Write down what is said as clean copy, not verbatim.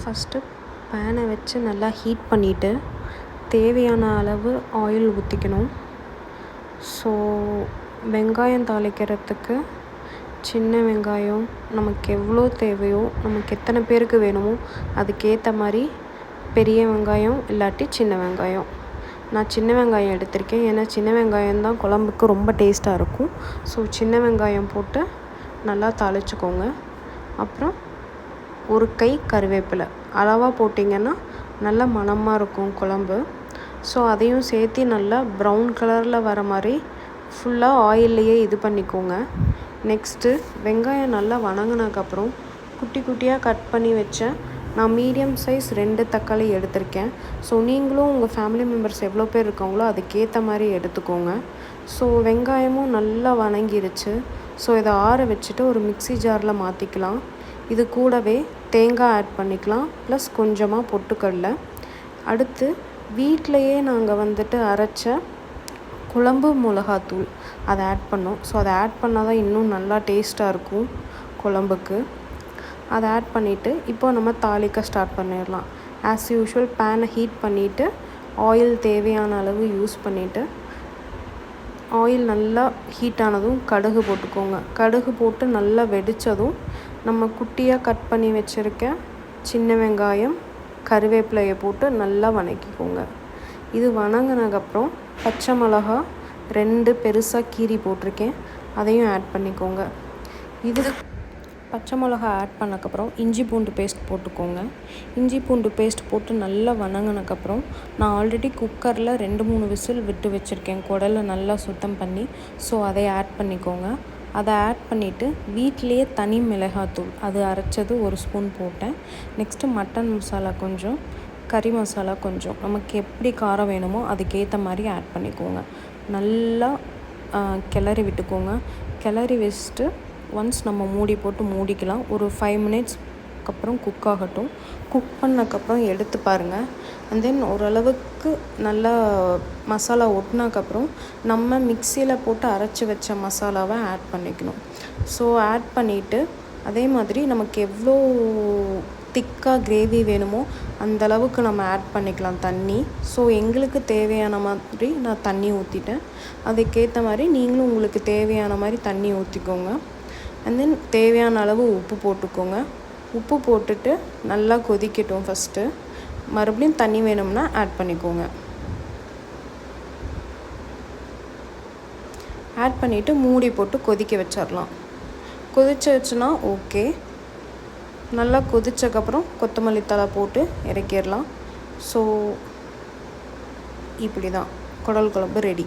First பேனை வச்சு நல்லா ஹீட் பண்ணிவிட்டு தேவையான அளவு ஆயில் ஊற்றிக்கணும். ஸோ வெங்காயம் தாளிக்கிறதுக்கு சின்ன வெங்காயம் நமக்கு எவ்வளோ தேவையோ, நமக்கு எத்தனை பேருக்கு வேணுமோ அதுக்கேற்ற மாதிரி பெரிய வெங்காயம் இல்லாட்டி சின்ன வெங்காயம். நான் சின்ன வெங்காயம் எடுத்திருக்கேன், ஏன்னா சின்ன வெங்காயம் தான் குழம்புக்கு ரொம்ப டேஸ்ட்டாக இருக்கும். ஸோ சின்ன வெங்காயம் போட்டு நல்லா தாளிச்சுக்கோங்க. அப்புறம் ஒரு கை கருவேப்பிலை அளவாக போட்டிங்கன்னா நல்லா மணமாக இருக்கும் குழம்பு. ஸோ அதையும் சேர்த்து நல்லா ப்ரௌன் கலரில் வர மாதிரி ஃபுல்லாக ஆயில்லையே இது பண்ணிக்கோங்க. நெக்ஸ்ட்டு வெங்காயம் நல்லா வணங்கினதுக்கப்புறம் குட்டி குட்டியாக கட் பண்ணி வச்சேன். நான் மீடியம் சைஸ் 2 தக்காளி எடுத்திருக்கேன். ஸோ நீங்களும் உங்கள் ஃபேமிலி மெம்பர்ஸ் எவ்வளோ பேர் இருக்காங்களோ அதுக்கேற்ற மாதிரி எடுத்துக்கோங்க. ஸோ வெங்காயமும் நல்லா வணங்கிருச்சு. ஸோ இதை ஆற வச்சுட்டு ஒரு மிக்ஸி ஜாரில் மாற்றிக்கலாம். இது கூடவே தேங்காய் ஆட் பண்ணிக்கலாம், ப்ளஸ் கொஞ்சமாக பொட்டுக்கடலை. அடுத்து வீட்டிலையே நாங்கள் அரைச்ச குழம்பு மிளகாத்தூள் அதை ஆட் பண்ணோம். ஸோ அதை ஆட் பண்ணால் தான் இன்னும் நல்லா டேஸ்ட்டாக இருக்கும் குழம்புக்கு. அதை ஆட் பண்ணிவிட்டு இப்போ நம்ம தாளிக்க ஸ்டார்ட் பண்ணிடலாம். ஆஸ் யூஷுவல் பேனை ஹீட் பண்ணிவிட்டு ஆயில் தேவையான அளவு யூஸ் பண்ணிவிட்டு ஆயில் நல்லா ஹீட் ஆனதும் கடுகு போட்டுக்கோங்க. கடுகு போட்டு நல்லா வெடித்ததும் நம்ம குட்டியாக கட் பண்ணி வச்சுருக்க சின்ன வெங்காயம் கருவேப்பிலையை போட்டு நல்லா வணக்கிக்கோங்க. இது வணங்கினதுக்கப்புறம் பச்சை மிளகா 2 பெருசாக கீரி போட்டிருக்கேன், அதையும் ஆட் பண்ணிக்கோங்க. இது பச்சை மிளகா ஆட் பண்ணக்கப்புறம் இஞ்சி பூண்டு பேஸ்ட் போட்டுக்கோங்க. இஞ்சி பூண்டு பேஸ்ட் போட்டு நல்லா வணங்கினக்கப்புறம் நான் ஆல்ரெடி குக்கரில் 2-3 விசில் விட்டு வச்சுருக்கேன், குடலை நல்லா சுத்தம் பண்ணி. ஸோ அதை ஆட் பண்ணிக்கோங்க. அதை ஆட் பண்ணிவிட்டு வீட்டிலையே தனி மிளகாத்தூள் அது அரைச்சது 1 ஸ்பூன் போட்டேன். நெக்ஸ்ட்டு மட்டன் மசாலா கொஞ்சம், கறி மசாலா கொஞ்சம், நமக்கு எப்படி காரம் வேணுமோ அதுக்கேற்ற மாதிரி ஆட் பண்ணிக்கோங்க. நல்லா கிளறி விட்டுக்கோங்க. கிளறி வச்சுட்டு ஒன்ஸ் நம்ம மூடி போட்டு மூடிக்கலாம். ஒரு 5 மினிட்ஸ்க்கு அப்புறம் குக் ஆகட்டும். குக் பண்ணக்கப்புறம் எடுத்து பாருங்கள். அண்ட் தென் ஓரளவுக்கு நல்லா மசாலா ஒட்டினக்கப்புறம் நம்ம மிக்சியில் போட்டு அரைச்சி வச்ச மசாலாவை ஆட் பண்ணிக்கணும். ஸோ ஆட் பண்ணிவிட்டு அதே மாதிரி நமக்கு எவ்வளோ திக்காக கிரேவி வேணுமோ அந்தளவுக்கு நம்ம ஆட் பண்ணிக்கலாம் தண்ணி. ஸோ எங்களுக்கு தேவையான மாதிரி நான் தண்ணி ஊற்றிட்டேன். அதுக்கேற்ற மாதிரி நீங்களும் உங்களுக்கு தேவையான மாதிரி தண்ணி ஊற்றிக்கோங்க. அண்ட் தென் தேவையான அளவு உப்பு போட்டுக்கோங்க. உப்பு போட்டுட்டு நல்லா கொதிக்கட்டும். ஃபஸ்ட்டு மறுபடியும் தண்ணி வேணும்னா ஆட் பண்ணிக்கோங்க. ஆட் பண்ணிவிட்டு மூடி போட்டு கொதிக்க வச்சிடலாம். கொதிச்சிச்சுன்னா ஓகே. நல்லா கொதிச்சக்கப்புறம் கொத்தமல்லி தழை போட்டு இறக்கிடலாம். ஸோ இப்படி தான் குடல் குழம்பு ரெடி.